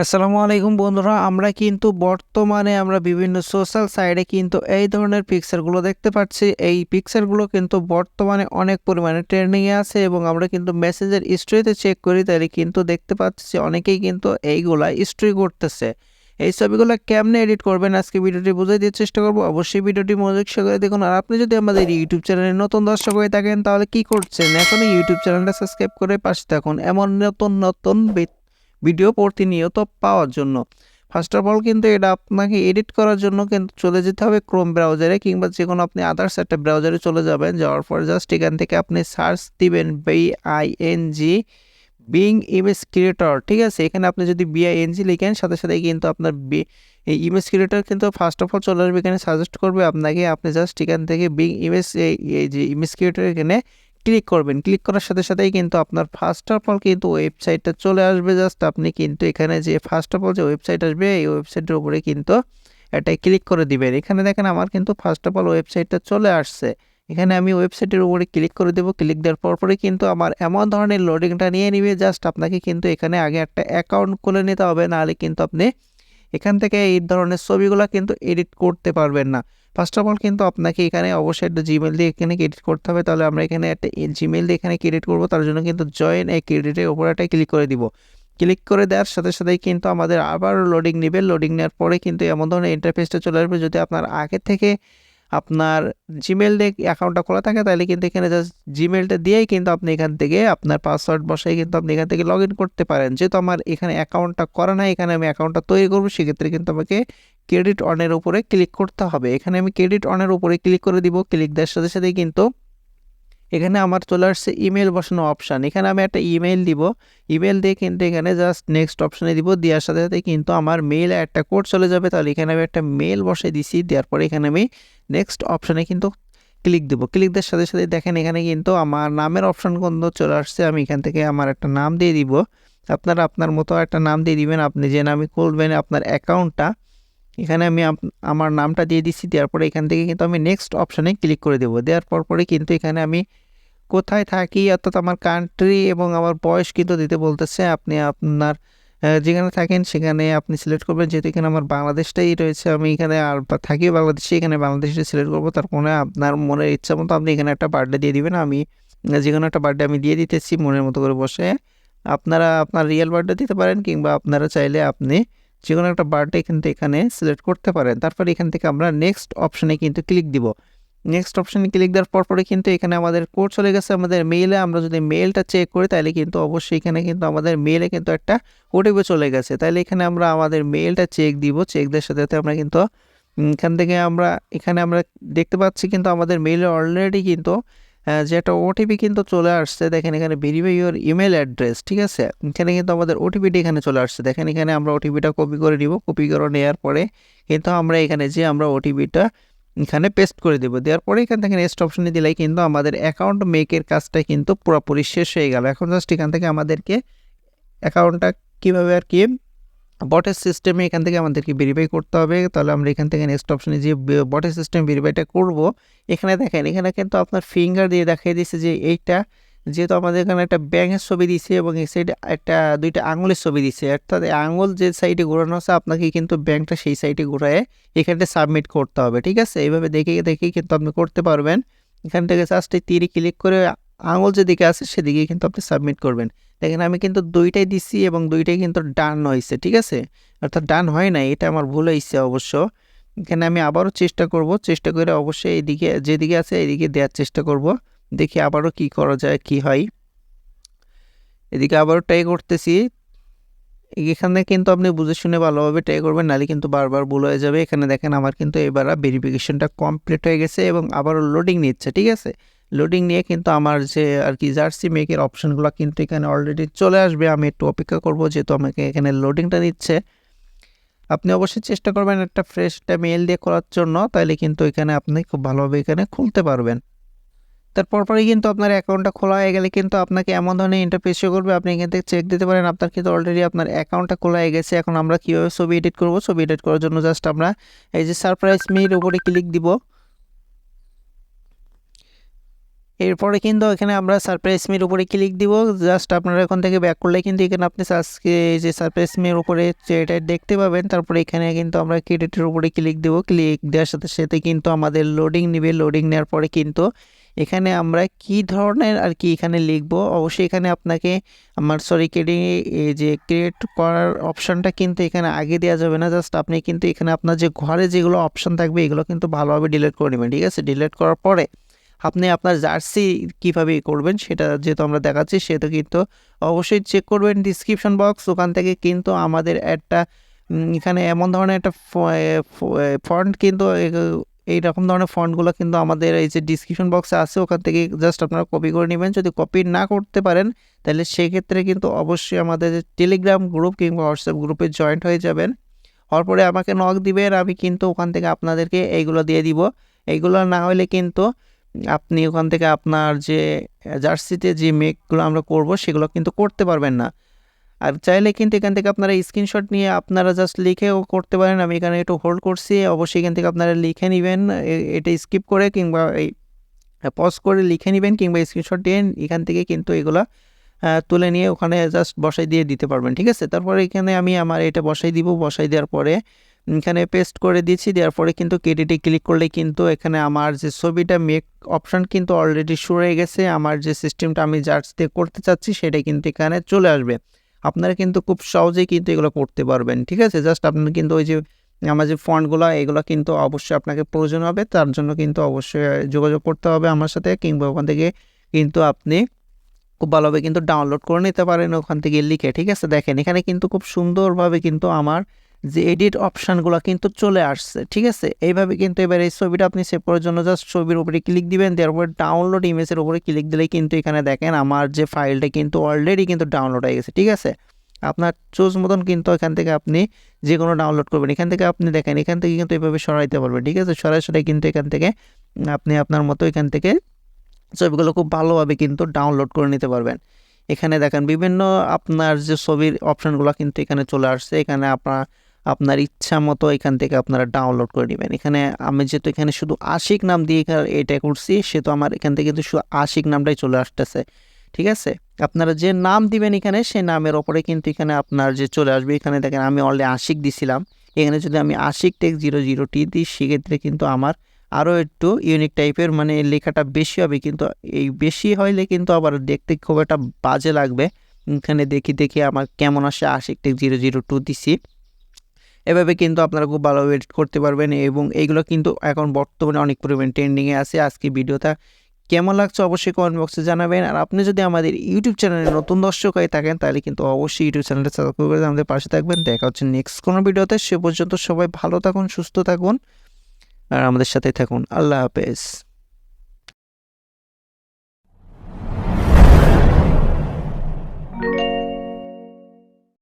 আসসালামু আলাইকুম বন্ধুরা, আমরা কিন্তু বর্তমানে বিভিন্ন সোশ্যাল সাইটে কিন্তু এই ধরনের পিকচারগুলো দেখতে পাচ্ছি। এই পিকচারগুলো কিন্তু বর্তমানে অনেক পরিমাণে ট্রেন্ডিংয়ে আছে এবং আমরা কিন্তু মেসেজের হিস্ট্রিতে চেক করি, তাহলে কিন্তু দেখতে পাচ্ছি যে অনেকেই কিন্তু এইগুলা হিস্ট্রি করতেছে। এই ছবিগুলো কেমনে এডিট করবেন আজকে ভিডিওটি বুঝিয়ে দেওয়ার চেষ্টা করবো। অবশ্যই ভিডিওটি মনোযোগ সহকারে দেখুন। আর আপনি যদি আমাদের ইউটিউব চ্যানেলে নতুন দর্শক হয়ে থাকেন তাহলে কি করছেন, এখনই ইউটিউব চ্যানেলটা সাবস্ক্রাইব করে পাশে থাকুন এমন নতুন নতুন ভিডিও প্রতিনিয়ত পাওয়ার জন্য। ফার্স্ট অফ অল কিন্তু এটা আপনাকে এডিট করার জন্য কিন্তু চলে যেতে হবে ক্রোম ব্রাউজারে কিংবা যে কোনো আপনি আদার্স একটা ব্রাউজারে চলে যাবেন। যাওয়ার পর জাস্ট এখান থেকে আপনি সার্চ দিবেন BING বিং ইমেজ ক্রিয়েটর, ঠিক আছে। এখানে আপনি যদি BING লিখেন সাথে সাথে কিন্তু আপনার এই ইমেজ ক্রিয়েটর কিন্তু ফার্স্ট অফ অল চলে আসবে। এখানে সাজেস্ট করবে আপনাকে, আপনি জাস্ট এখান থেকে বিং ইমেজ এই যে ইমেজ ক্রিয়েটর এখানে ক্লিক করবেন। ক্লিক করার সাথে সাথেই কিন্তু আপনার ফার্স্ট অফ অল কিন্তু ওয়েবসাইটটা চলে আসবে। জাস্ট আপনি কিন্তু এখানে যে ফার্স্ট অফ অল যে ওয়েবসাইট আসবে এই ওয়েবসাইটের উপরে কিন্তু এটাই ক্লিক করে দিবেন। এখানে দেখেন আমার কিন্তু ফার্স্ট অফ অল ওয়েবসাইটটা চলে আসছে। এখানে আমি ওয়েবসাইটের উপরে ক্লিক করে দেবো। ক্লিক দেওয়ার পরপরই কিন্তু আমার এমন ধরনের লোডিংটা নিয়ে নিবে। জাস্ট আপনাকে কিন্তু এখানে আগে একটা অ্যাকাউন্ট খুলে নিতে হবে, নাহলে কিন্তু আপনি এখান থেকে এই ধরনের ছবিগুলো কিন্তু এডিট করতে পারবেন না। ফার্স্ট অফ অল কিন্তু আপনাকে এখানে অবশ্যই একটা জিমেল দিয়ে এখানে এডিট করতে হবে। তাহলে আমরা এখানে একটা জিমেল দিয়ে এখানে ক্রিয়েট করবো। তার জন্য কিন্তু জয়েন এই ক্রেডিটের উপর একটা ক্লিক করে দিব। ক্লিক করে দেওয়ার সাথে সাথেই কিন্তু আমাদের আবার লোডিং নেবে। লোডিং নেওয়ার পরে কিন্তু এমন ধরনের ইন্টারফেসটা চলে আসবে। যদি আপনার আগে থেকে আপনার জিমেল দিয়ে অ্যাকাউন্টটা খোলা থাকে তাহলে কিন্তু এখানে জাস্ট জিমেলটা দিয়েই কিন্তু আপনি এখান থেকে আপনার পাসওয়ার্ড বসাই কিন্তু আপনি এখান থেকে লগ ইন করতে পারেন। যেহেতু আমার এখানে অ্যাকাউন্টটা করা নাই, এখানে আমি অ্যাকাউন্টটা তৈরি করবো, সেক্ষেত্রে কিন্তু আমাকে ক্রেডিট অনের উপরে ক্লিক করতে হবে। এখানে আমি ক্রেডিট অনের উপরে ক্লিক করে দিব। ক্লিক দেওয়ার সাথে সাথেই কিন্তু এখানে আমার চলে আসছে ইমেল বসানো অপশান। এখানে আমি একটা ইমেল দিব। ইমেল দিয়ে কিন্তু এখানে জাস্ট নেক্সট অপশানে দিব। দেওয়ার সাথে সাথে কিন্তু আমার মেইলে একটা কোড চলে যাবে। তাহলে এখানে আমি একটা মেল বসাই দিছি। দেওয়ার পরে এখানে আমি নেক্সট অপশানে কিন্তু ক্লিক দেবো। ক্লিক দেওয়ার সাথে সাথে দেখেন এখানে কিন্তু আমার নামের অপশান কিন্তু চলে আসছে। আমি এখান থেকে আমার একটা নাম দিয়ে দিব। আপনারা আপনার মতো একটা নাম দিয়ে দিবেন। আপনি যে নামে খুলবেন আপনার অ্যাকাউন্টটা, এখানে আমি আমার নামটা দিয়ে দিচ্ছি। দেওয়ার পরে এখান থেকে কিন্তু আমি নেক্সট অপশানে ক্লিক করে দেবো। দেওয়ার পরে কিন্তু এখানে আমি কোথায় থাকি অর্থাৎ আমার কান্ট্রি এবং আমার বয়স কিন্তু দিতে বলতেছে। আপনি আপনার যেখানে থাকেন সেখানে আপনি সিলেক্ট করবেন। যেহেতু এখানে আমার বাংলাদেশটাই রয়েছে, আমি এখানে আর থাকিও বাংলাদেশে, এখানে বাংলাদেশে সিলেক্ট করবো। তারপরে আপনার মনের ইচ্ছা মতো আপনি এখানে একটা বার্থডে দিয়ে দিবেন। আমি যে কোনো একটা বার্থডে আমি দিয়ে দিতেছি মনের মতো করে বসে। আপনারা আপনার রিয়েল বার্থডে দিতে পারেন কিংবা আপনারা চাইলে আপনি যে কোনো একটা বার্থডে কিন্তু এখানে সিলেক্ট করতে পারেন। তারপরে এখান থেকে আমরা নেক্সট অপশানে কিন্তু ক্লিক দিব। নেক্সট অপশানে ক্লিক দেওয়ার পরে কিন্তু এখানে আমাদের কোড চলে গেছে আমাদের মেইলে। আমরা যদি মেইলটা চেক করি তাহলে কিন্তু অবশ্যই এখানে কিন্তু আমাদের মেইলে কিন্তু একটা ওটিপি চলে গেছে। তাহলে এখানে আমরা আমাদের মেইলটা চেক দিব। চেক দেওয়ার সাথে সাথে আমরা কিন্তু এখান থেকে এখানে আমরা দেখতে পাচ্ছি কিন্তু আমাদের মেইলে অলরেডি কিন্তু যে একটা ওটিপি কিন্তু চলে আসছে। দেখেন এখানে ভেরিফাই ইউর ইমেল অ্যাড্রেস, ঠিক আছে। এখানে কিন্তু আমাদের ওটিপিটা এখানে চলে আসছে। দেখেন এখানে আমরা ওটিপিটা কপি করে নিব। কপি করে নেওয়ার পরে কিন্তু আমরা এখানে যে আমরা ওটিপিটা এখানে পেস্ট করে দেবো। দেওয়ার পরে এখান থেকে নেক্সট অপশনে দিলেই কিন্তু আমাদের অ্যাকাউন্ট মেকের কাজটা কিন্তু পুরোপুরি শেষ হয়ে গেল। এখন জাস্ট এখান থেকে আমাদেরকে অ্যাকাউন্টটা কীভাবে আর কি বটের সিস্টেমে এখান থেকে আমাদেরকে ভেরিফাই করতে হবে। তাহলে আমরা এখান থেকে নেক্সট অপশনে যে বটের সিস্টেম ভেরিফাইটা করব, এখানে দেখেন এখানে কিন্তু আপনার ফিঙ্গার দিয়ে দেখিয়ে দিচ্ছে যে এইটা, যেহেতু আমাদের এখানে একটা ব্যাঙের ছবি দিচ্ছে এবং এই সাইডে দুইটা আঙুলের ছবি দিচ্ছে, অর্থাৎ আঙুল যে সাইডে ঘোরানো আছে আপনাকে কিন্তু ব্যাংকটা সেই সাইডে ঘোরায় এখানে সাবমিট করতে হবে, ঠিক আছে। এইভাবে দেখে কিন্তু আপনি করতে পারবেন। এখান থেকে জাস্ট এই তীরে ক্লিক করে আঙুল যেদিকে আছে সেদিকে কিন্তু আপনি সাবমিট করবেন। দেখেন আমি কিন্তু দুইটাই দিচ্ছি এবং দুইটাই কিন্তু ডান হয়েছে, ঠিক আছে। অর্থাৎ ডান হয় না, এটা আমার ভুল হয়েছে অবশ্য। এখানে আমি আবারও চেষ্টা করব। চেষ্টা করে অবশ্যই এইদিকে যেদিকে আছে এদিকে দেওয়ার চেষ্টা করব। দেখি আবারও কি করা যায়, কি হয়। এদিকে আবারও ট্রাই করতেছি। এখানে কিন্তু আপনি বুঝে শুনে ভালোভাবে ট্রাই করবেন, নাহলে কিন্তু বারবার ভুল হয়ে যাবে। এখানে দেখেন আমার কিন্তু এবার ভেরিফিকেশনটা কমপ্লিট হয়ে গেছে এবং আবারও লোডিং নিচ্ছে, ঠিক আছে। লোডিং নিয়ে কিন্তু আমার যে আর কি জার্সি মেকের অপশানগুলো কিন্তু এখানে অলরেডি চলে আসবে। আমি একটু অপেক্ষা করব, যেহেতু আমাকে এখানে লোডিংটা নিচ্ছে। আপনি অবশ্যই চেষ্টা করবেন একটা ফ্রেশ একটা মেল দিয়ে করার জন্য, তাহলে কিন্তু এখানে আপনি খুব ভালোভাবে এখানে খুলতে পারবেন। তারপরে কিন্তু আপনার অ্যাকাউন্টটা খোলা হয়ে গেলে কিন্তু আপনাকে এমন ধরনের ইন্টারফেস শো করবে। আপনি এখান থেকে চেক দিতে পারেন আপনার কিন্তু অলরেডি আপনার অ্যাকাউন্টটা খোলা হয়ে গেছে। এখন আমরা কীভাবে ছবি এডিট করব, ছবি এডিট করার জন্য জাস্ট আমরা এই যে সারপ্রাইজ মির উপরে ক্লিক দিব। এরপরে কিন্তু এখানে আমরা সারপ্রাইজ মির উপরে ক্লিক দিব। জাস্ট আপনারা এখান থেকে ব্যাক করলে কিন্তু এখানে আপনি যে সারপ্রাইজ মির উপরে এটা দেখতে পাবেন। তারপরে এখানে কিন্তু আমরা ক্রেডিটের উপরে ক্লিক দেব। ক্লিক দেওয়ার সাথে সাথে কিন্তু আমাদের লোডিং নেবে। লোডিং নেওয়ার পরে কিন্তু এখানে আমরা কি ধরনের আর কি এখানে লিখব, অবশ্যই এখানে আপনাকে ক্রিয়েট করার অপশানটা কিন্তু এখানে আগে দেওয়া যাবে না। জাস্ট আপনি কিন্তু এখানে আপনার যে ঘরে যেগুলো অপশান থাকবে এগুলো কিন্তু ভালোভাবে ডিলিট করে নেবেন, ঠিক আছে। ডিলিট করার পরে আপনি আপনার জার্সি কীভাবে করবেন সেটা যেহেতু আমরা দেখাচ্ছি, সেটা কিন্তু অবশ্যই চেক করবেন ডিসক্রিপশন বক্স। ওখান থেকে কিন্তু আমাদের একটা এখানে এমন ধরনের একটা ফন্ট কিন্তু এইরকম ধরনের ফন্টগুলো কিন্তু আমাদের এই যে ডিসক্রিপশন বক্সে আছে, ওখান থেকে জাস্ট আপনারা কপি করে নেবেন। যদি কপি না করতে পারেন তাহলে সেক্ষেত্রে কিন্তু অবশ্যই আমাদের টেলিগ্রাম গ্রুপ কিংবা হোয়াটসঅ্যাপ গ্রুপে জয়েন্ট হয়ে যাবেন। হওয়ার পরে আমাকে নক দিবেন, আমি কিন্তু ওখান থেকে আপনাদেরকে এইগুলো দিয়ে দিব। এইগুলো না হলে কিন্তু আপনি ওখান থেকে আপনার যে জার্সিতে যে মেকগুলো আমরা করব সেগুলো কিন্তু করতে পারবেন না। আর চাইলে কিন্তু এখান থেকে আপনারা স্ক্রিনশট নিয়ে আপনারা জাস্ট লিখেও করতে পারেন। আমি এখানে একটু হোল্ড করছি, অবশ্যই এখান থেকে আপনারা লিখে নেবেন, এটা স্কিপ করে কিংবা এই পজ করে লিখে নেবেন কিংবা স্ক্রিনশট দিয়ে এখান থেকে কিন্তু এগুলো তুলে নিয়ে ওখানে জাস্ট বসাই দিয়ে দিতে পারবেন, ঠিক আছে। তারপরে এখানে আমি আমার এটা বসাই দিব। বসাই দেওয়ার পরে এখানে পেস্ট করে দিচ্ছি। দেওয়ার পরে কিন্তু ক্রেডিটে ক্লিক করলে কিন্তু এখানে আমার যে ছবিটা মেক অপশান কিন্তু অলরেডি শুরু হয়ে গেছে। আমার যে সিস্টেমটা আমি জার্স দিয়ে করতে চাচ্ছি সেটা কিন্তু এখানে চলে আসবে। আপনারা কিন্তু খুব সহজেই কিন্তু এগুলো করতে পারবেন, ঠিক আছে। জাস্ট আপনার কিন্তু ওই যে আমার যে ফন্টগুলো এগুলো কিন্তু অবশ্যই আপনাকে প্রয়োজন হবে, তার জন্য কিন্তু অবশ্যই যোগাযোগ করতে হবে আমার সাথে, কিংবা ওখান থেকে কিন্তু আপনি খুব ভালোভাবে কিন্তু ডাউনলোড করে নিতে পারেন ওখান থেকে লিখে, ঠিক আছে। দেখেন এখানে কিন্তু খুব সুন্দরভাবে কিন্তু আমার যে এডিট অপশানগুলো কিন্তু চলে আসছে, ঠিক আছে। এইভাবে কিন্তু এবার এই ছবিটা আপনি সেভ করার জন্য জাস্ট ছবির উপরে ক্লিক দিবেন। দেওয়ার পরে ডাউনলোড ইমেজের উপরে ক্লিক দিলেই কিন্তু এখানে দেখেন আমার যে ফাইলটা কিন্তু অলরেডি কিন্তু ডাউনলোড হয়ে গেছে, ঠিক আছে। আপনার চুজ মতন কিন্তু এখান থেকে আপনি যে কোনো ডাউনলোড করবেন। এখান থেকে আপনি দেখেন এখান থেকে কিন্তু এভাবে সরাইতে পারবেন, ঠিক আছে। সরাসরি কিন্তু এখান থেকে আপনি আপনার মতো এখান থেকে ছবিগুলো খুব ভালোভাবে কিন্তু ডাউনলোড করে নিতে পারবেন। এখানে দেখেন বিভিন্ন আপনার যে ছবির অপশানগুলো কিন্তু এখানে চলে আসছে। এখানে আপনার ইচ্ছা মতো এখান থেকে আপনারা ডাউনলোড করে নেবেন। এখানে আমি যেহেতু এখানে শুধু আশিক নাম দিয়ে এটা করছি, সেহেতু আমার এখান থেকে কিন্তু শুধু আশিক নামটাই চলে আসতেছে, ঠিক আছে। আপনারা যে নাম দিবেন এখানে সেই নামের ওপরে কিন্তু এখানে আপনার যে চলে আসবে। এখানে দেখেন আমি অলরেডি আশিক দিছিলাম। এখানে যদি আমি আশিক টেক 00T দিই সেক্ষেত্রে কিন্তু আমার আরও একটু ইউনিক টাইপের মানে লেখাটা বেশি হবে, কিন্তু এই বেশি হইলে কিন্তু আবার দেখতে খুব একটা বাজে লাগবে। এখানে দেখি আমার কেমন আসে। আশিক টেক 002 দিছি। এভাবে কিন্তু আপনারা খুব ভালোভাবে এডিট করতে পারবেন, এবং এইগুলো কিন্তু এখন বর্তমানে অনেক পরিমাণে ট্রেন্ডিংয়ে আছে। আজকে ভিডিওটা কেমন লাগছে অবশ্যই কমেন্ট বক্সে জানাবেন। আর আপনি যদি আমাদের ইউটিউব চ্যানেলে নতুন দর্শক হয়ে থাকেন তাহলে কিন্তু অবশ্যই ইউটিউব চ্যানেলটা সাবস্ক্রাইব করে আমাদের পাশে থাকবেন। দেখা হচ্ছে নেক্সট কোনো ভিডিওতে। সে পর্যন্ত সবাই ভালো থাকুন, সুস্থ থাকুন আর আমাদের সাথে থাকুন। আল্লাহ হাফেজ।